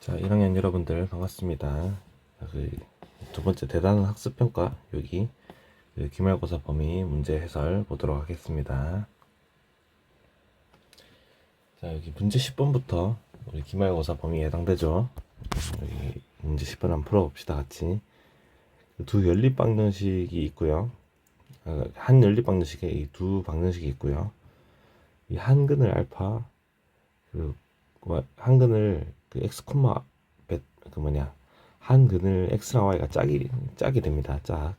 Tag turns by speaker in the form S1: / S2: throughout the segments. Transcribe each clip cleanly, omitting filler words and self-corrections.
S1: 자, 1학년 여러분들 반갑습니다. 두 번째 대단한 학습평가 여기 기말고사 범위 문제 해설 보도록 하겠습니다. 자, 여기 문제 10번부터 우리 기말고사 범위에 해당되죠. 여기 문제 10번 한번 풀어봅시다. 같이. 두 연립방정식이 있고요. 한 연립방정식에 이 두 방정식이 있고요. 이 한근을 알파, 한근을 x, 한근을 x랑 y가 짝이 됩니다. 짝.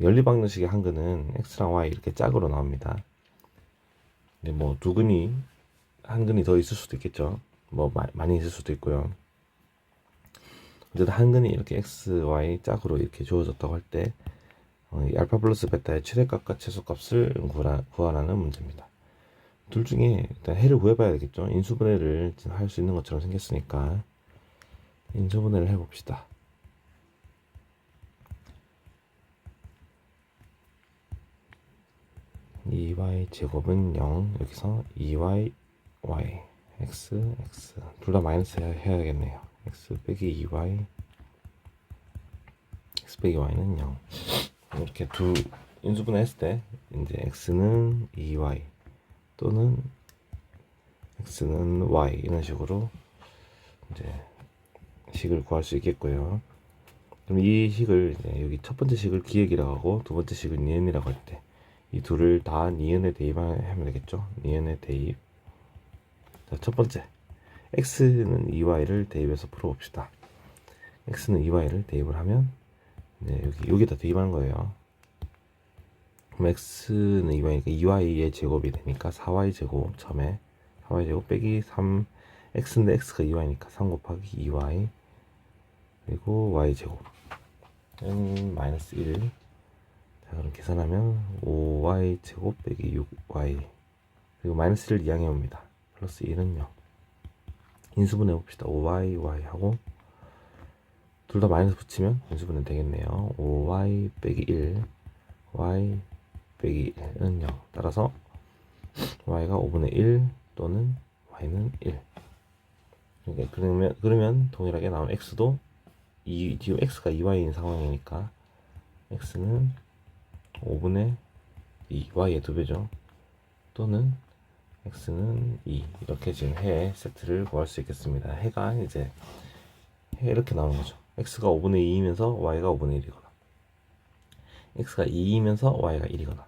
S1: 연립방정식의 한근은 x랑 y 이렇게 짝으로 나옵니다. 근데 뭐 두 근이 한 근이 더 있을 수도 있겠죠. 뭐 많이 있을 수도 있고요. 어쨌든 한 근이 이렇게 x, y 짝으로 이렇게 주어졌다고 할 때 알파 플러스 베타의 최대값과 최소값을 구하라는 문제입니다. 둘 중에 일단 해를 구해봐야 되겠죠. 인수분해를 할 수 있는 것처럼 생겼으니까 인수분해를 해봅시다. 이 y 제곱은 0, 여기서 2y y x 둘 다 마이너스 해야겠네요. x 빼기 2y x 빼기 y는 0. 이렇게 두 인수분해 했을 때 이제 x는 2y 또는 x는 y 이런 식으로 이제 식을 구할 수 있겠고요. 그럼 이 식을 여기 첫 번째 식을 기역이라고 하고 두 번째 식을 니은이라고 할 때 이 둘을 다 니은에 대입하면 되겠죠. 니은에 대입. 자, 첫 번째 x는 2y를 대입해서 풀어봅시다. x는 2y를 대입을 하면 여기다 대입하는 거예요. 그럼 x는 2y니까 2y의 제곱이 되니까 4y 제곱 처음에 4y 제곱 빼기 3 x인데 x가 2y니까 3 곱하기 2y 그리고 y 제곱은 마이너스 1. 자, 그럼 계산하면 5y 제곱 빼기 6y 그리고 마이너스 1을 이항해 옵니다. 플러스 1은 0. 인수분해 봅시다. 5y y 하고 둘 다 마이너스 붙이면 인수분해 되겠네요. 5y 빼기 1 y 빼기 1은 0. 따라서 y가 5분의 1 또는 y는 1. 그러면 동일하게 나온 x도 지금 x가 2y인 상황이니까 x는 5분의 2 y의 2배죠. 또는 x는 2 이렇게 지금 해 세트를 구할 수 있겠습니다. 해가 이제 이렇게 나오는 거죠. x가 5분의 2이면서 y가 5분의 1이거나 x가 2이면서 y가 1이거나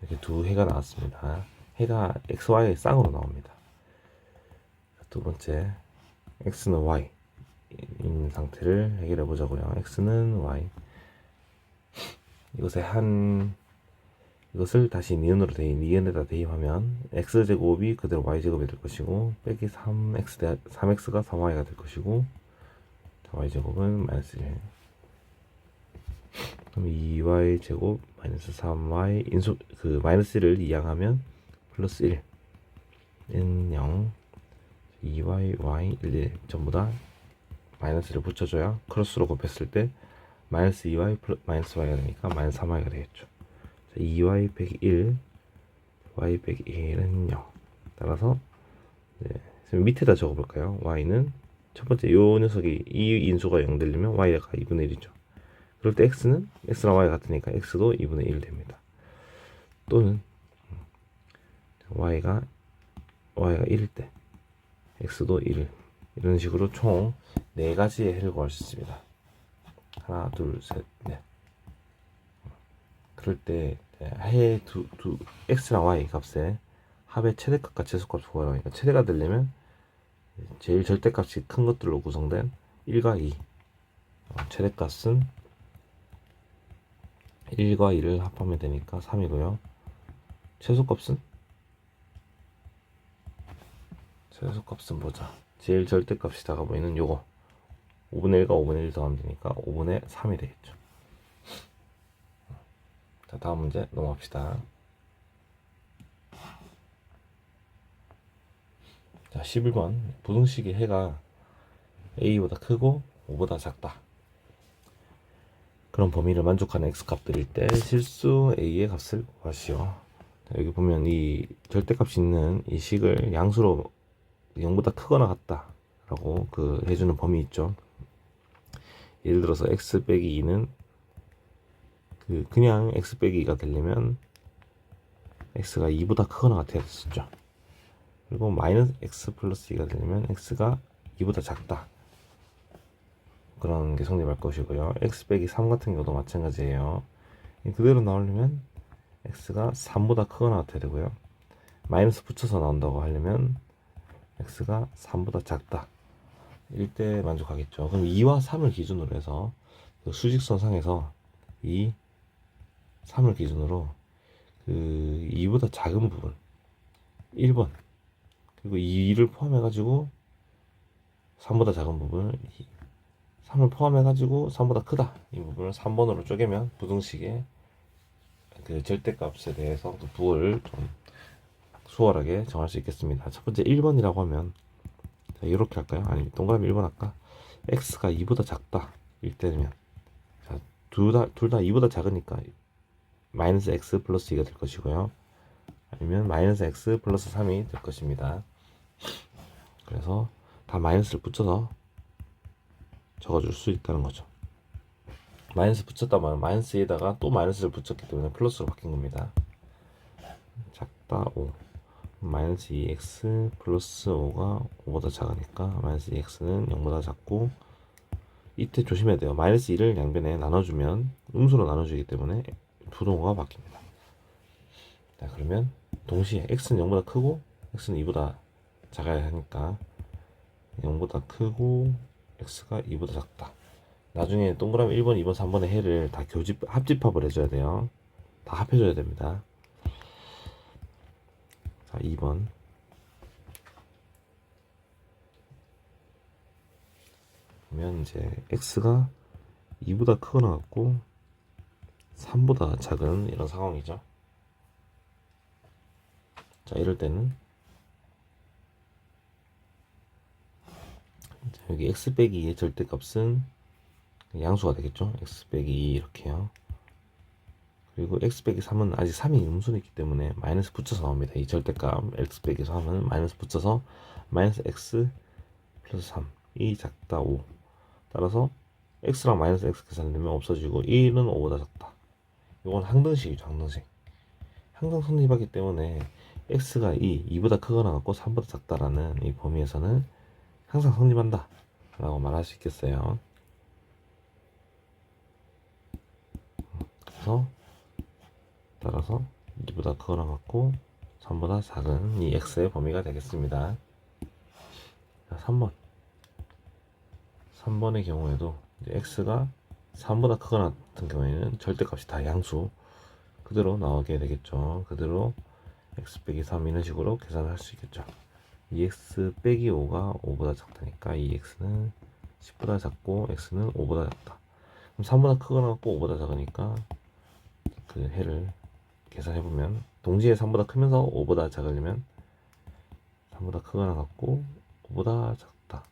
S1: 이렇게 두 해가 나왔습니다. 해가 x, y의 쌍으로 나옵니다. 두 번째 x는 y 인 상태를 해결해 보자고요. x는 y 이것을 다시 니은에다 대입하면 x제곱이 그대로 y제곱이 될 것이고 빼기 3x가 3y가 될 것이고 y제곱은 마이너스 1. 그럼 2y 제곱 마이너스 3y 마이너스 1을 이항하면 플러스 1은 0. 2y y 1 전부 다 마이너스를 붙여줘야 크로스로 곱했을 때 마이너스 2y 마이너스 y가 되니까 마이너스 3y가 되겠죠. 2y 빼기 1 y 빼기 1은 0. 따라서 밑에다 적어볼까요? y는 첫 번째 요 녀석이 이 인수가 0 되려면 y가 2분의 1이죠. 그럴 때 x는 x랑 y가 같으니까 x도 2분의 1 됩니다. 또는 y가 1일 때 x도 1 이런 식으로 총 4가지의 해를 구할 수 있습니다. 하나, 둘, 셋, 넷. 그럴 때 해 x랑 y 값의 합의 최대값과 최소값을 구하라고 하니까 최대가 되려면 제일 절대값이 큰 것들로 구성된 1과 2 최대값은 1과 2를 합하면 되니까 3이고요. 최소값은 보자. 제일 절대값이 작아 보이는 요거 5분의 1과 5분의 1 더하면 되니까 5분의 3이 되겠죠. 자, 다음 문제 넘어갑시다. 자, 11번 부등식의 해가 a보다 크고 5보다 작다. 그런 범위를 만족하는 x값들일 때 실수 a의 값을 구하시오. 자, 여기 보면 이 절대값이 있는 이 식을 양수로 0보다 크거나 같다 라고 그 해주는 범위 있죠. 예를 들어서 x 빼기 2는 그냥 x 빼기 2가 되려면 x가 2보다 크거나 같아야 됐었죠. 그리고 마이너스 x 플러스 2가 되려면 x가 2보다 작다, 그런 게 성립할 것이고요. x 빼기 3 같은 경우도 마찬가지예요. 그대로 나오려면 x가 3보다 크거나 같아야 되고요. 마이너스 붙여서 나온다고 하려면 x가 3보다 작다, 일때 만족하겠죠. 그럼 2와 3을 기준으로 해서 그 수직선 상에서 2, 3을 기준으로 그 2보다 작은 부분 1번, 그리고 2를 포함해 가지고 3보다 작은 부분을 3을 포함해 가지고 3보다 크다, 이 부분을 3번으로 쪼개면 부등식의 그 절대값에 대해서 그 부호를 좀 수월하게 정할 수 있겠습니다. 첫 번째 1번이라고 하면 자, 이렇게 할까요? 아니 동그라미 1번 할까? x가 2보다 작다 일 때면, 자, 둘 다 2보다 작으니까 마이너스 x 플러스 2가 될 것이고요. 아니면 마이너스 x 플러스 3이 될 것입니다. 그래서 다 마이너스를 붙여서 적어줄 수 있다는 거죠. 마이너스 붙였다 말은 마이너스에다가 또 마이너스를 붙였기 때문에 플러스로 바뀐 겁니다. 작다 5, 마이너스 2x 플러스 5가 5보다 작으니까 마이너스 2x는 0보다 작고, 이때 조심해야 돼요. 마이너스 2를 양변에 나눠주면 음수로 나눠주기 때문에 부동호가 바뀝니다. 자, 그러면 동시에 x는 0보다 크고 x는 2보다 작아야 하니까 0보다 크고 x가 2보다 작다. 나중에 동그라미 1번, 2번, 3번의 해를 다 합집합을 해줘야 돼요. 다 합해줘야 됩니다. 자, 2번. 그러면 이제 x가 2보다 크거나 같고 3보다 작은 이런 상황이죠. 자, 이럴 때는 자, 여기 x 빼기 2의 절대값은 양수가 되겠죠. x 빼기 2 이렇게요. 그리고 x 빼기 3은 아직 3이 음수는 있기 때문에 마이너스 붙여서 나옵니다. 이 절대값 x 빼기 3은 마이너스 붙여서 마이너스 x 플러스 3이 작다 5. 따라서 x랑 마이너스 x 계산되면 없어지고 1은 5보다 작다. 이건 항등식이죠. 항등식. 항상 성립하기 때문에 x가 2보다 크거나 같고 3보다 작다라는 이 범위에서는 항상 성립한다 라고 말할 수 있겠어요. 그래서 따라서 2보다 크거나 같고 3보다 작은 이 x의 범위가 되겠습니다. 자, 3번의 경우에도 이제 x가 3보다 크거나 같은 경우에는 절대값이 다 양수 그대로 나오게 되겠죠. 그대로 x 빼기 3 이런 식으로 계산을 할 수 있겠죠. 2x 빼기 5가 5보다 작다니까 2x는 10보다 작고 x는 5보다 작다. 그럼 3보다 크거나 같고 5보다 작으니까 그 해를 계산해보면 동시에 3보다 크면서 5보다 작으려면 3보다 크거나 같고 5보다 작다.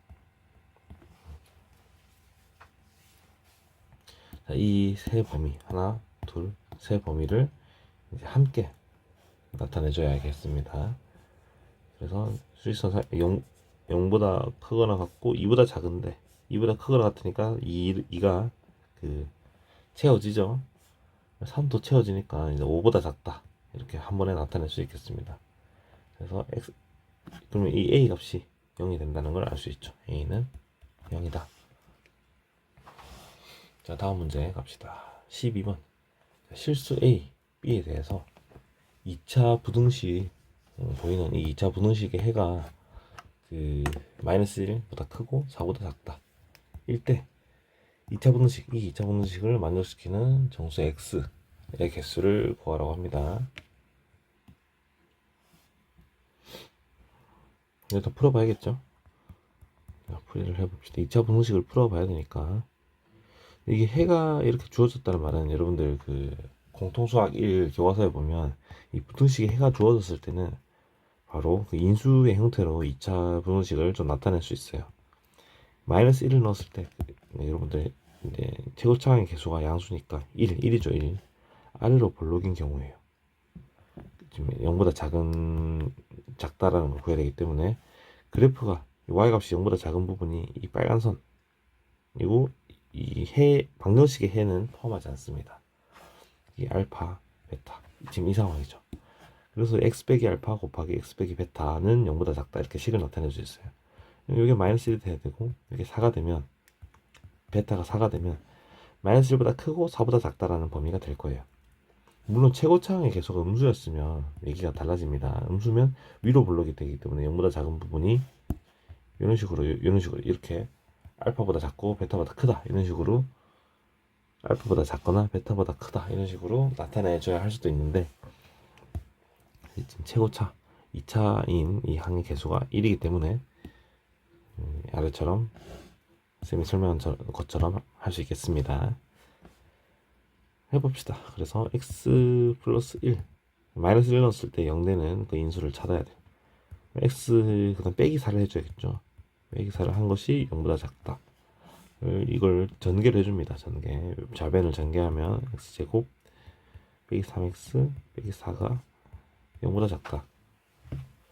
S1: 이 세 범위 하나, 둘, 세 범위를 이제 함께 나타내줘야겠습니다. 그래서 수직선 0보다 크거나 같고 2보다 작은데 2보다 크거나 같으니까 2가 그 채워지죠. 3도 채워지니까 이제 5보다 작다 이렇게 한 번에 나타낼 수 있겠습니다. 그래서 그러면 이 a 값이 0이 된다는 걸 알 수 있죠. a는 0이다. 자, 다음 문제 갑시다. 12번. 실수 a, b에 대해서 2차 부등식 보이는 이 2차 부등식의 해가 그 마이너스 1보다 크고 4보다 작다. 일때 2차 부등식, 이 2차 부등식을 만족시키는 정수 x의 개수를 구하라고 합니다. 이거 다 풀어봐야겠죠? 풀이를 해봅시다. 2차 부등식을 풀어봐야 되니까 이게 해가 이렇게 주어졌다는 말은 여러분들 그 공통수학 1 교과서에 보면 이 부등식에 해가 주어졌을 때는 바로 그 인수의 형태로 2차 부등식을 좀 나타낼 수 있어요. 마이너스 1을 넣었을 때 여러분들 이제 최고차항의 개수가 양수니까 1이죠. 1 아래로 볼록인 경우에요. 지금 0보다 작다라는 걸 구해야 되기 때문에 그래프가 y 값이 0보다 작은 부분이 이 빨간 선, 그리고 이 해, 방정식의 해는 포함하지 않습니다. 이 알파, 베타, 지금 이 상황이죠. 그래서 x 빼기 알파 곱하기 x 빼기 베타는 0보다 작다, 이렇게 식을 나타낼 수 있어요. 이게 마이너스 1이 돼야 되고, 이게 4가 되면, 베타가 4가 되면 마이너스 1보다 크고 4보다 작다라는 범위가 될 거예요. 물론 최고차항의 계수가 음수였으면 얘기가 달라집니다. 음수면 위로 블록이 되기 때문에 0보다 작은 부분이 이런 식으로 이렇게 알파보다 작고 베타보다 크다, 이런 식으로 알파보다 작거나 베타보다 크다, 이런 식으로 나타내줘야 할 수도 있는데, 지금 최고차 2차인 이 항의 개수가 1이기 때문에 아래처럼 쌤이 설명한 것처럼 할 수 있겠습니다. 해봅시다. 그래서 x 플러스 1, 마이너스 1 넣었을 때 0되는 그 인수를 찾아야 돼요. x 그 다음 빼기 4를 해줘야겠죠. 빼기 4를 한 것이 0보다 작다. 이걸 전개를 해줍니다. 전개. 좌변을 전개하면 x제곱 빼기 3x 빼기 4가 0보다 작다.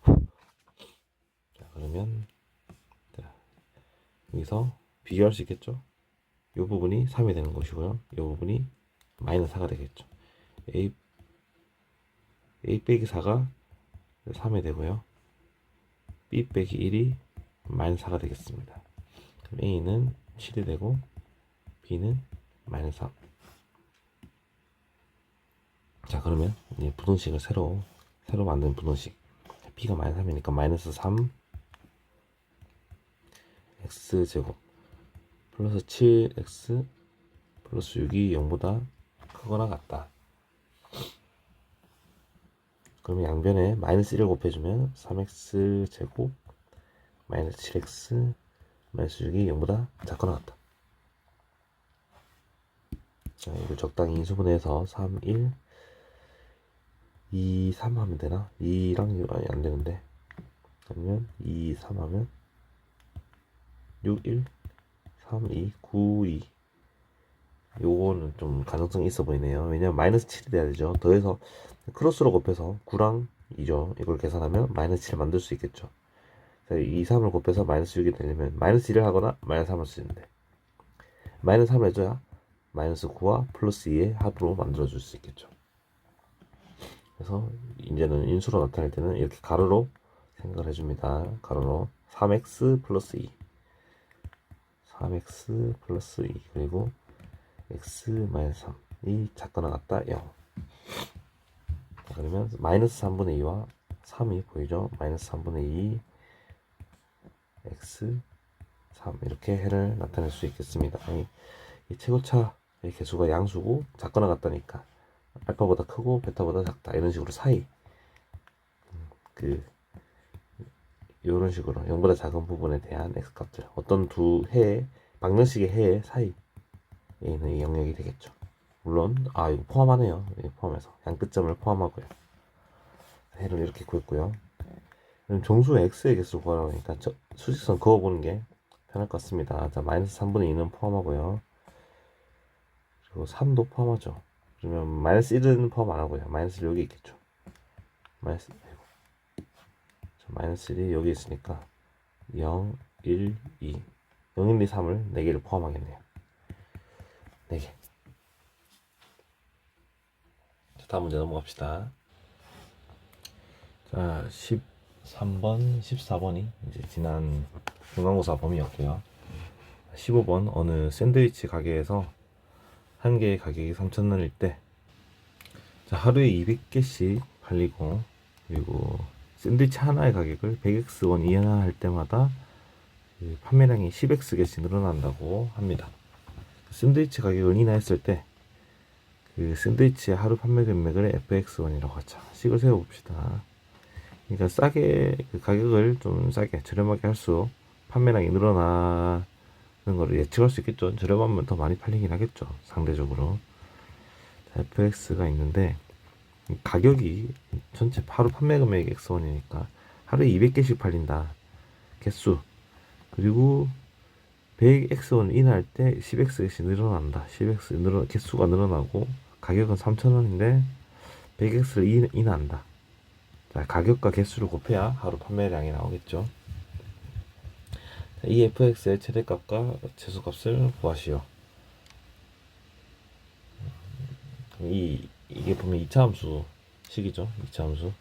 S1: 자, 그러면 자, 여기서 비교할 수 있겠죠. 이 부분이 3이 되는 것이고요. 이 부분이 마이너스 4가 되겠죠. a 빼기 4가 3이 되고요. b 빼기 1이 마이너스 4가 되겠습니다. 그럼 a는 7이 되고 b는 마이너스 3. 자, 그러면 이제 부등식을 새로 만든 부등식. b가 마이너스 3이니까 마이너스 3 x제곱 플러스 7x 플러스 6이 0보다 크거나 같다. 그러면 양변에 마이너스 1을 곱해주면 3x 제곱 마이너스 7x 마이너스 6이 0보다 작거나 같다. 자, 이걸 적당히 인수분해해서 3, 1, 2, 3 하면 되나? 2랑 안 되는데. 그러면 2, 3 하면 6, 1, 3, 2, 9, 2. 요거는 좀 가능성이 있어 보이네요. 왜냐면 마이너스 7이 돼야 되죠. 더해서 크로스로 곱해서 9랑 2죠. 이걸 계산하면 마이너스 7을 만들 수 있겠죠. 2, 3을 곱해서 마이너스 6이 되려면 마이너스 1을 하거나 마이너스 3을 쓰는데, 마이너스 3을 해줘야 마이너스 9와 플러스 2의 합으로 만들어줄 수 있겠죠. 그래서 이제는 인수로 나타낼 때는 이렇게 가로로 생각을 해줍니다. 가로로 3x 플러스 2, 3x 플러스 2, 그리고 x 마이너스 3이 작거나 같다 0. 그러면 마이너스 3분의 2와 3이 보이죠. 마이너스 3분의 2 x 3, 이렇게 해를 나타낼 수 있겠습니다. 이 최고차의 개수가 양수고 작거나 같다니까 알파보다 크고 베타보다 작다, 이런 식으로 사이, 이런 식으로 0보다 작은 부분에 대한 x값들, 어떤 두 해의 방정식의 해의 사이 얘는 이 영역이 되겠죠. 물론 이거 포함하네요. 이거 포함해서 양끝점을 포함하고요. 해를 이렇게 구했고요. 그럼 정수의 x의 개수를 구하라고 하니까 수직선 그어보는 게 편할 것 같습니다. 자, 마이너스 3분의 2는 포함하고요. 그리고 3도 포함하죠. 그러면 마이너스 1은 포함 안 하고요. 마이너스 1 여기 있겠죠. 마이너스 1이 여기 있으니까 0, 1, 2, 0, 1, 2, 3을 4개를 포함하겠네요. 4개. 자, 다음 문제 넘어갑시다. 자, 13번, 14번이 이제 지난 중간고사 범위였고요. 15번 어느 샌드위치 가게에서 한 개의 가격이 3,000원일 때, 자, 하루에 200개씩 팔리고, 그리고 샌드위치 하나의 가격을 100x원 이하할 때마다 판매량이 10x개씩 늘어난다고 합니다. 샌드위치 가격을 인하했을 때 그 샌드위치의 하루 판매 금액을 fx원이라고 하자. 식을 세워봅시다. 그러니까 싸게, 그 가격을 좀 싸게 저렴하게 할수록 판매량이 늘어나는 거를 예측할 수 있겠죠. 저렴하면 더 많이 팔리긴 하겠죠, 상대적으로. 자, fx가 있는데 가격이 전체 하루 판매 금액이 x원이니까 하루에 200개씩 팔린다, 개수. 그리고 100x원 인할 때 10x씩 늘어난다. 10x 개수가 늘어나고 가격은 3,000원인데 100x를 인한다. 자, 가격과 개수를 곱해야 하루 판매량이 나오겠죠. 이 fx의 최대값과 최소값을 구하시오. 이게 보면 2차 함수 식이죠. 2차 함수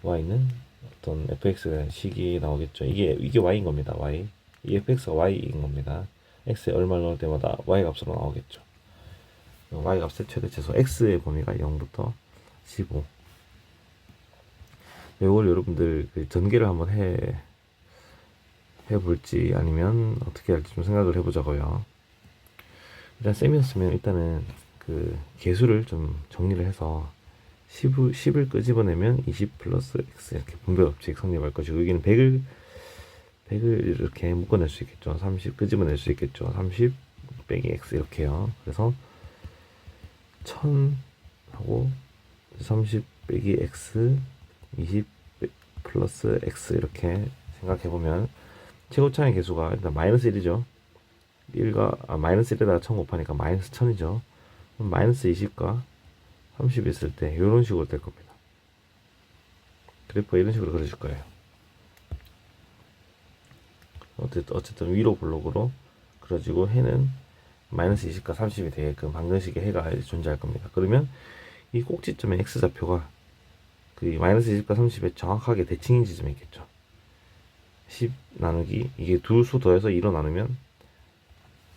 S1: y는 어떤 fx의 식이 나오겠죠. 이게 y인 겁니다. y. 이 fx가 y인 겁니다. x에 얼마를 넣을 때마다 y 값으로 나오겠죠. y 값의 최대 최소 x의 범위가 0부터 15. 이걸 여러분들 전개를 한번 해볼지 아니면 어떻게 할지 좀 생각을 해보자고요. 일단 쌤이었으면 일단은 그 개수를 좀 정리를 해서 10을 끄집어내면 20 플러스 x 이렇게 분배 법칙 성립할 것이고, 여기는 100을 이렇게 묶어낼 수 있겠죠. 30 끄집어낼 수 있겠죠. 30 빼기 x 이렇게요. 그래서 1000하고 30 빼기 x 20 플러스 x 이렇게 생각해보면 최고차의 개수가 일단 마이너스 1이죠. 마이너스 1에다가 1000 곱하니까 마이너스 1000이죠. 그럼 마이너스 20과 30 있을 때 이런 식으로 될 겁니다. 그래프 이런 식으로 그려줄 거예요. 어쨌든 위로 블록으로 그려지고 해는 마이너스 20과 30이 되게끔 방정식의 해가 존재할 겁니다. 그러면 이 꼭지점의 x좌표가 그 마이너스 20과 30에 정확하게 대칭인 지점이 있겠죠. 10 나누기 이게 두 수 더해서 2로 나누면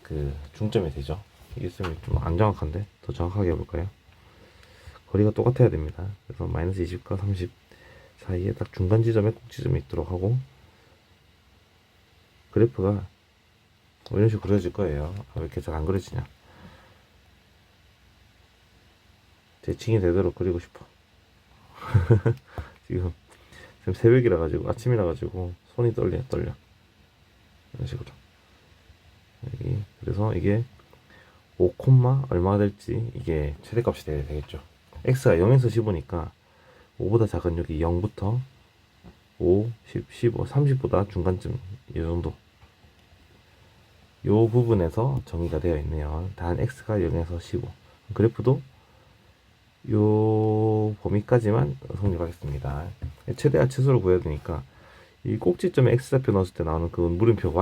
S1: 그 중점이 되죠. 이게 좀 안 정확한데 더 정확하게 해볼까요? 거리가 똑같아야 됩니다. 그래서 마이너스 20과 30 사이에 딱 중간 지점에 꼭지점이 있도록 하고, 그래프가 이런 식으로 그려질 거예요. 왜 이렇게 잘 안 그려지냐? 대칭이 되도록 그리고 싶어. 지금 새벽이라 가지고 아침이라 가지고 손이 떨려. 이런 식으로. 그래서 이게 5, 얼마가 될지 이게 최대값이 되겠죠. x가 0에서 15니까 5보다 작은 여기 0부터 5, 10, 15, 30보다 중간쯤 이 정도. 요 부분에서 정의가 되어 있네요. 단 x가 0에서 15. 그래프도 요 범위까지만 성립하겠습니다. 최대와 최소를 구해야 되니까 이 꼭지점에 x좌표 넣었을 때 나오는 그 물음표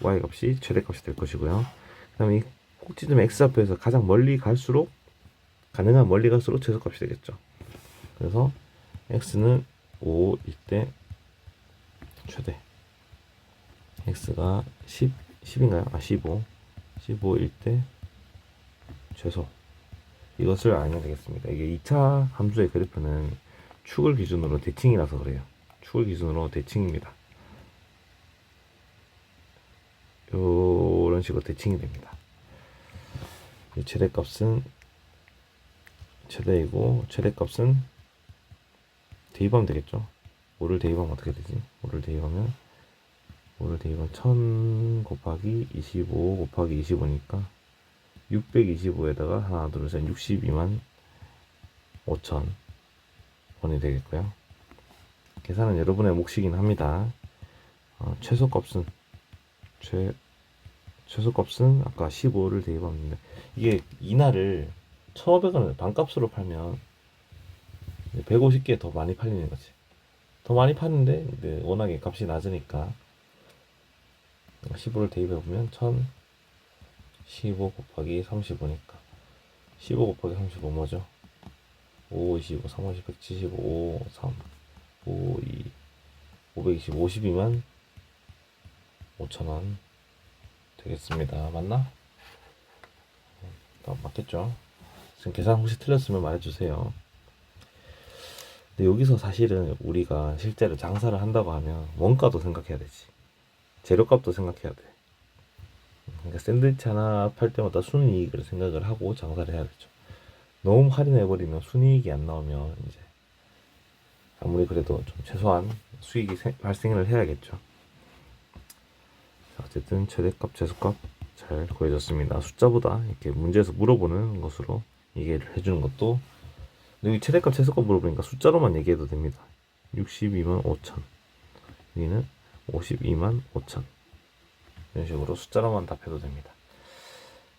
S1: y값이 최대값이 될 것이고요. 그 다음에 이 꼭지점 x좌표에서 가장 멀리 갈수록 가능한 멀리 갈수록 최소값이 되겠죠. 그래서 x는 5일 때 최대, x가 10인가요? 15일 때 최소. 이것을 알면 되겠습니다. 이게 2차 함수의 그래프는 축을 기준으로 대칭이라서 그래요. 축을 기준으로 대칭입니다. 이런 식으로 대칭이 됩니다. 최대값은 최대이고 최대값은 대입하면 되겠죠. 5를 대입하면 어떻게 되지? 5를 대입하면 1000 곱하기 25 곱하기 25니까 625에다가 하나 둘 셋 62만 5천 원이 되겠고요. 계산은 여러분의 몫이긴 합니다. 최소값은 아까 15를 대입하는데 이게 이날을 1,500원을 반값으로 팔면 150개 더 많이 팔리는 거지. 더 많이 파는데 워낙에 값이 낮으니까 15를 대입해 보면 15 곱하기 35니까 15 곱하기 35 뭐죠? 5, 25, 3, 50, 175, 5, 3, 5, 2, 520, 52만 5천원 되겠습니다. 맞나? 맞겠죠? 지금 계산 혹시 틀렸으면 말해주세요. 근데 여기서 사실은 우리가 실제로 장사를 한다고 하면 원가도 생각해야 되지. 재료값도 생각해야 돼. 그러니까 샌드위치 하나 팔 때마다 순이익을 생각을 하고 장사를 해야 되죠. 너무 할인해버리면 순이익이 안 나오면 이제 아무리 그래도 좀 최소한 수익이 발생을 해야겠죠. 어쨌든 최대값, 최소값 잘 구해졌습니다. 숫자보다 이렇게 문제에서 물어보는 것으로 얘기를 해주는 것도, 여기 최대값, 최소값 물어보니까 숫자로만 얘기해도 됩니다. 62만 5천, 여기는 52만 5천. 이런 식으로 숫자로만 답해도 됩니다.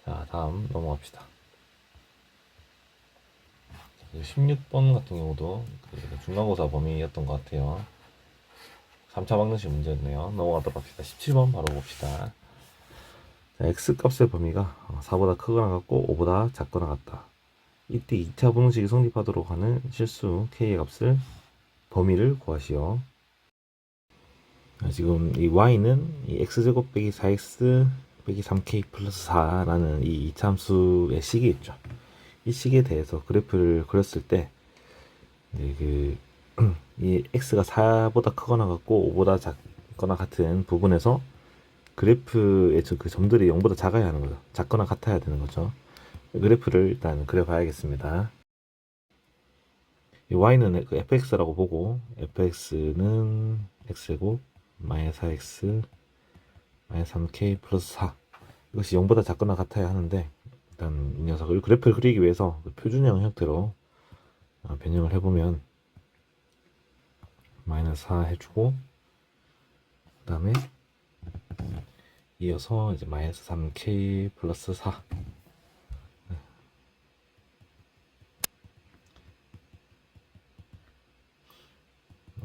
S1: 자, 다음 넘어갑시다. 16번 같은 경우도 중간고사 범위였던 것 같아요. 3차 방정식 문제였네요. 넘어가도록 합시다. 17번 바로 봅시다. 자, x값의 범위가 4보다 크거나 같고 5보다 작거나 같다. 이때 2차 방정식이 성립하도록 하는 실수 k의 값을 범위를 구하시오. 지금 이 y는 이 x제곱 빼기 4x 빼기 3k 플러스 4라는 이 이차함수의 식이 있죠. 이 식에 대해서 그래프를 그렸을 때 이 x가 4보다 크거나 같고 5보다 작거나 같은 부분에서 그래프의 그 점들이 0보다 작아야 하는 거죠. 작거나 같아야 되는 거죠. 그래프를 일단 그려봐야겠습니다. 이 y는 그 fx라고 보고 fx는 x제곱 마이너스 4x 마이너스 3k 플러스 4 이것이 0보다 작거나 같아야 하는데 일단 이 녀석을 그래프를 그리기 위해서 그 표준형 형태로 변형을 해보면 마이너스 4 해주고 그 다음에 이어서 이제 마이너스 3k 플러스 4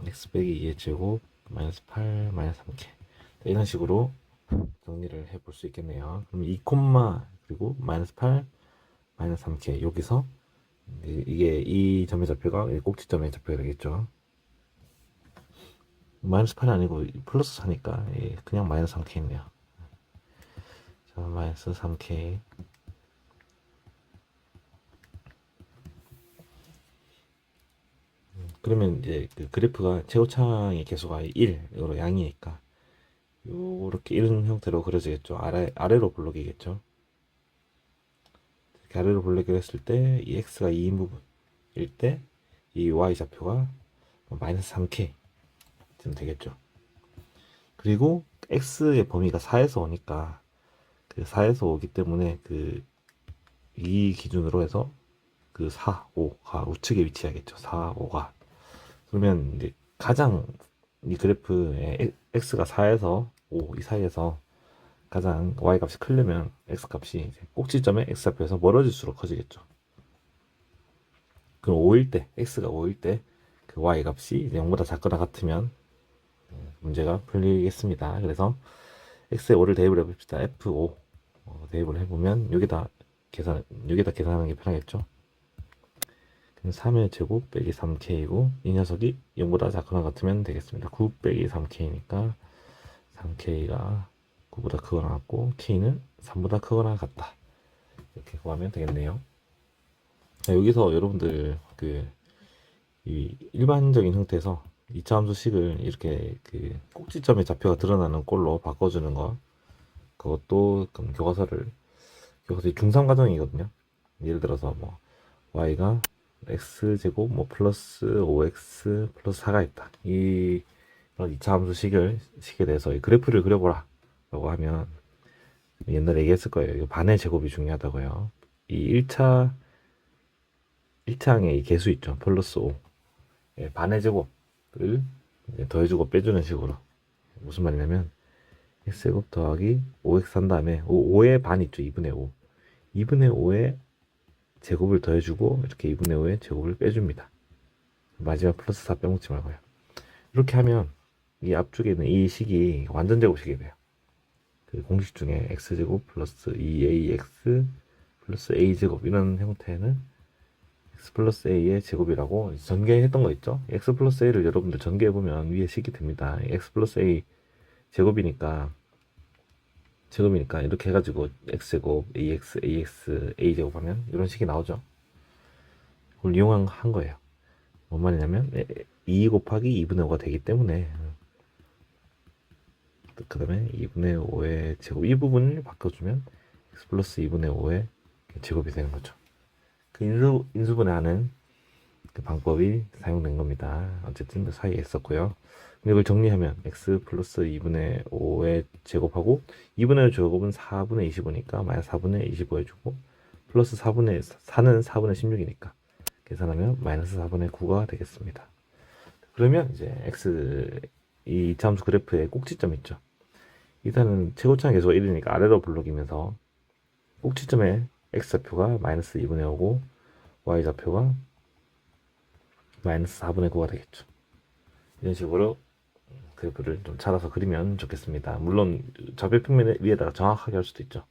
S1: x 빼기 2의 제곱 마이너스 8 마이너스 3k 이런 식으로 정리를 해볼 수 있겠네요. 그럼 2 그리고 마이너스 8 마이너스 3k 여기서 이게 이 점의 좌표가 꼭지점의 좌표가 되겠죠. 마이너스 8이 아니고 플러스 4니까 그냥 마이너스 3k네요. 자, 마이너스 3k 그러면 이제 그 그래프가 최고창의 개수가 1으로 양이니까 요렇게 이런 형태로 그려지겠죠. 아래로 블록이겠죠. 이렇게 아래로 블록을 했을 때 이 x가 2인 부분일 때 이 y 좌표가 마이너스 3k 쯤 되겠죠. 그리고 x의 범위가 4에서 오니까 그 4에서 오기 때문에 그 이 기준으로 해서 그 4, 5가 우측에 위치하겠죠. 4, 5가 그러면 이제 가장 이 그래프에 x가 4에서 5 이 사이에서 가장 y 값이 크려면 x 값이 이제 꼭지점의 x 좌표에서 멀어질수록 커지겠죠. 그럼 5일 때 x가 5일 때 그 y 값이 0보다 작거나 같으면 문제가 풀리겠습니다. 그래서 x에 5를 대입을 해봅시다. f5 대입을 해보면 여기다 계산하는 게 편하겠죠. 3의 제곱 빼기 3k이고 이 녀석이 0보다 작거나 같으면 되겠습니다. 9 빼기 3k니까 3k가 9보다 크거나 같고 k는 3보다 크거나 같다. 이렇게 구하면 되겠네요. 여기서 여러분들 이 일반적인 형태에서 2차 함수식을 이렇게 그 꼭지점의 좌표가 드러나는 꼴로 바꿔주는 거 그것도 교과서 중3 과정이거든요. 예를 들어서 뭐 y가 x제곱 뭐 플러스 5x 플러스 4가 있다. 이 2차 함수 식에 대해서 이 그래프를 그려보라 라고 하면 옛날에 얘기했을 거예요. 반의 제곱이 중요하다고요. 이 1차항의 이 개수 있죠. 플러스 5 반의 제곱을 더해주고 빼주는 식으로 무슨 말이냐면 x제곱 더하기 5x 한 다음에 5의 반 있죠. 2분의 5 2분의 5의 제곱을 더해주고 이렇게 2분의 5의 제곱을 빼줍니다. 마지막 플러스 4 빼먹지 말고요. 이렇게 하면 이 앞쪽에 있는 이 식이 완전 제곱식이 돼요. 그 공식 중에 x제곱 플러스 2ax 플러스 a제곱 이런 형태는 x 플러스 a의 제곱이라고 전개했던 거 있죠. x 플러스 a를 여러분들 전개해보면 위에 식이 됩니다. x 플러스 a 제곱이니까 이렇게 해가지고 x제곱 ax a제곱 하면 이런 식이 나오죠. 그걸 이용한 거예요. 뭔 말이냐면 2 곱하기 2분의 5가 되기 때문에 그 다음에 2분의 5의 제곱 이 부분을 바꿔주면 x 플러스 2분의 5의 제곱이 되는 거죠. 그 인수분해하는 그 방법이 사용된 겁니다. 어쨌든 그 사이에 있었고요. 이걸 정리하면 x 플러스 2분의 5의 제곱하고 2분의 5 제곱은 4분의 25니까 마이너스 4분의 25 해주고 플러스 4는 4분의 16이니까 계산하면 마이너스 4분의 9가 되겠습니다. 그러면 이제 이 함수 그래프의 꼭지점 있죠. 일단은 최고차항 계수가 1이니까 아래로 블록이면서 꼭지점의 x좌표가 마이너스 2분의 5고 y좌표가 마이너스 4분의 9가 되겠죠. 이런 식으로 그래프를 좀 찾아서 그리면 좋겠습니다. 물론 좌표 평면 위에다가 정확하게 할 수도 있죠.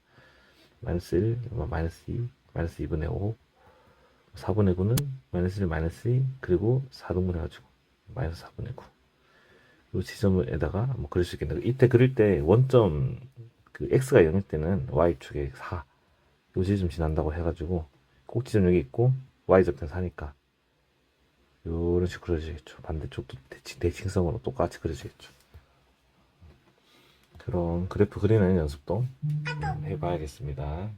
S1: 마이너스 1, 마이너스 2, 마이너스 2분의 5, 4분의 9는 마이너스 1, 마이너스 2, 그리고 4등분 해가지고 마이너스 4분의 9. 이 지점에다가 뭐 그릴 수 있겠네요. 이때 그릴 때 원점 그 x가 0일 때는 y축에 4, 요 지점 지난다고 해가지고 꼭 지점 여기 있고 y절편 4니까 요런 식으로 그려지겠죠. 반대쪽도 대칭성으로 똑같이 그려지겠죠. 그런 그래프 그리는 연습도 해봐야겠습니다.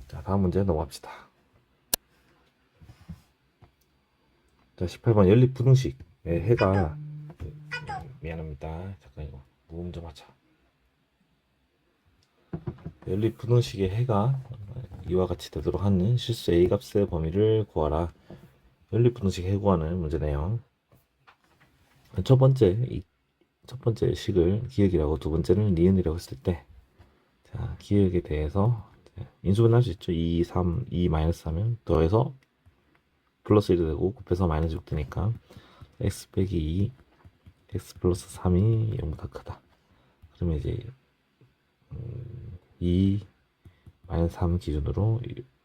S1: 자, 다음 문제 넘어갑시다. 자, 18번 연립부등식. 해가 미안합니다. 잠깐 이거 무음 좀 하자. 연립부등식의 해가 이와 같이 되도록 하는 실수 A 값의 범위를 구하라. 연립부등식 해 구하는 문제네요. 첫 번째 식을 기억이라고, 두 번째는 니은이라고 했을 때, 자, 기억에 대해서 인수분할 수 있죠. 2, 3, 2 마이너스 하면 더해서 플러스 1이 되고 곱해서 마이너스 6 되니까 x 빼기 2, x 플러스 3이 0보다 크다. 그러면 이제 2 마이너스 3 기준으로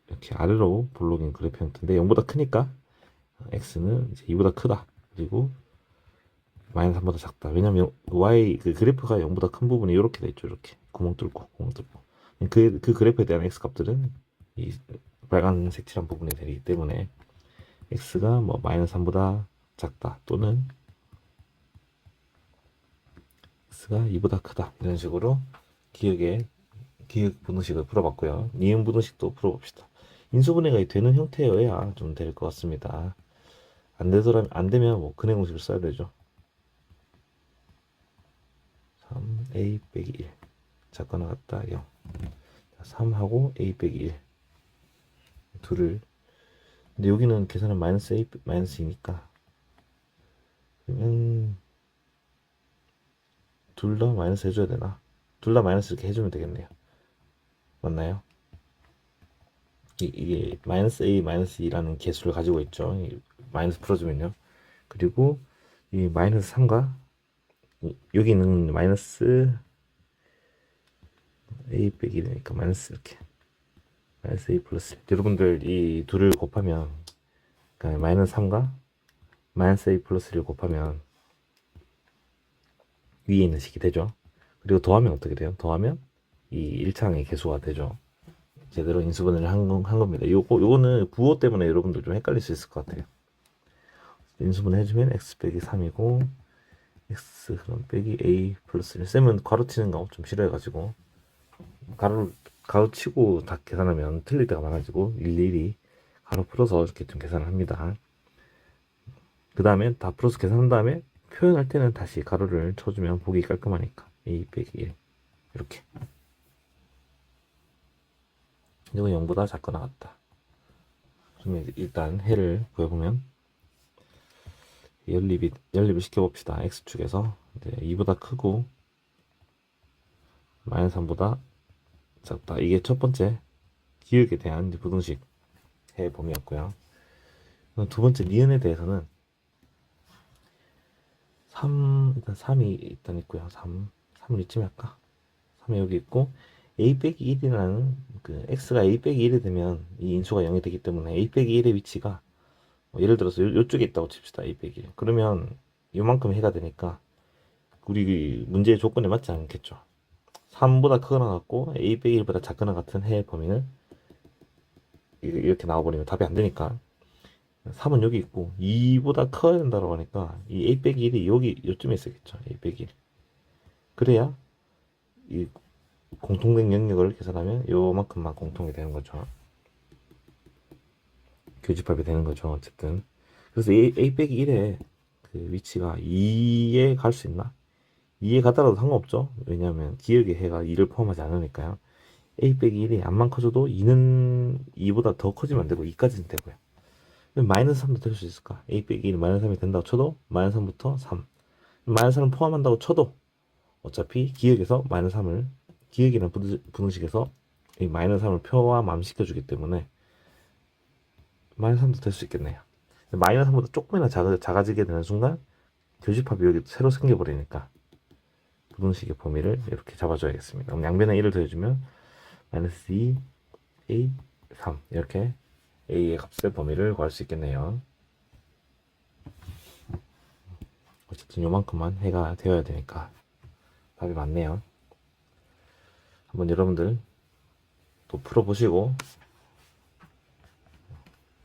S1: 이렇게 아래로 볼록인 그래프 형태인데 0보다 크니까 x는 이제 2보다 크다. 그리고 마이너스 3보다 작다. 왜냐면 y 그 그래프가 0보다 큰 부분이 이렇게 돼 있죠. 이렇게 구멍 뚫고. 그 그래프에 대한 x 값들은 이 빨간색 칠한 부분이 되기 때문에 x가 뭐 마이너스 3보다 작다 또는 x가 2보다 크다, 이런 식으로 기억 분호식을 풀어봤고요. 니은 분호식도 풀어봅시다. 인수분해가 되는 형태여야 좀 될 것 같습니다. 안 되면 뭐 근해 공식을 써야 되죠. 3a 빼기 1 작거나 같다 0. 3하고 a 빼기 1 둘을, 근데 여기는 계산은 마이너스 a 마이너스 2니까 그러면 둘 다 마이너스 해줘야 되나? 둘 다 마이너스 이렇게 해주면 되겠네요. 맞나요? 이게 마이너스 a 마이너스 2라는 개수를 가지고 있죠. 마이너스 풀어주면요. 그리고 이 마이너스 3과 여기 있는 마이너스 a 빼기 1이니까 마이너스 이렇게 마이너스 a 플러스 1. 여러분들 이 둘을 곱하면, 그러니까 마이너스 3과 마이너스 a 플러스 1을 곱하면 위에 있는 식이 되죠. 그리고 더하면 어떻게 돼요? 더하면 이 1창의 개수가 되죠. 제대로 인수분해를 한 겁니다. 요거는 부호 때문에 여러분들 좀 헷갈릴 수 있을 것 같아요. 인수분해 해주면 x 빼기 3이고 x 그럼 빼기 a 플러스 1. 쌤은 괄호치는 거 좀 싫어해가지고 가로치고 다 계산하면 틀릴 때가 많아지고 일일이 가로 풀어서 이렇게 좀 계산을 합니다. 그 다음에 다 풀어서 계산한 다음에 표현할 때는 다시 가로를 쳐주면 보기 깔끔하니까 a 빼기 1 이렇게. 이거 0보다 작거나 같다. 그러면 일단 해를 구해보면 연립을 시켜봅시다. x축에서 2보다 크고 마이너스 3보다 작다. 이게 첫 번째 기억에 대한 부등식 해 범위였고요. 두 번째 니은에 대해서는 일단 3이 일단 있고요. 3을 이쯤에 할까? 3이 여기 있고 a 빼기 1이라는 그 x가 a 빼기 1이 되면 이 인수가 0이 되기 때문에 a 빼기 1의 위치가 예를 들어서 이쪽에 있다고 칩시다. a 빼기 1. 그러면 이만큼 해가 되니까 우리 문제의 조건에 맞지 않겠죠. 3보다 크거나 같고 a 빼기 1보다 작거나 같은 해의 범위는 이렇게 나와버리면 답이 안 되니까 3은 여기 있고 2보다 커야 된다고 하니까 이 a 빼기 1이 여기 요쯤에 있어야겠죠. a 빼기 1. 그래야 이 공통된 영역을 계산하면 요만큼만 공통이 되는 거죠. 교집합이 되는 거죠. 어쨌든 그래서 a 빼기 1의 그 위치가 2에 갈 수 있나? 2에 가더라도 상관없죠. 왜냐하면 기억의 해가 2를 포함하지 않으니까요. a 빼기 1이 암만 커져도 2는 2보다 더 커지면 안 되고 2까지는 되고요. 마이너스 3도 될 수 있을까? a 빼기 1이 마이너스 3이 된다고 쳐도 마이너스 3부터 3 마이너스 3을 포함한다고 쳐도 어차피 기억에서 마이너스 3을 기억이라는 분식에서 이 마이너스 3을 포함 시켜주기 때문에 마이너스 3도 될 수 있겠네요. 마이너스 3보다 조금이나 작아지게 되는 순간 교집합이 여기 새로 생겨버리니까 부등식의 범위를 이렇게 잡아줘야겠습니다. 그럼 양변에 1을 더해주면 마이너스 2, a, 3 이렇게 a의 값의 범위를 구할 수 있겠네요. 어쨌든 요만큼만 해가 되어야 되니까 답이 맞네요. 한번 여러분들 또 풀어보시고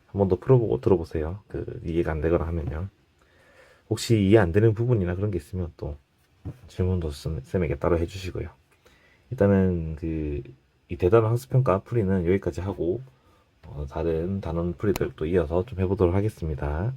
S1: 한 번 더 풀어보고 들어보세요. 그 이해가 안 되거나 하면요. 혹시 이해 안 되는 부분이나 그런 게 있으면 또 질문도 쌤에게 따로 해주시고요. 일단은 이 대단한 학습평가 풀이는 여기까지 하고 다른 단원 풀이들 또 이어서 좀 해보도록 하겠습니다.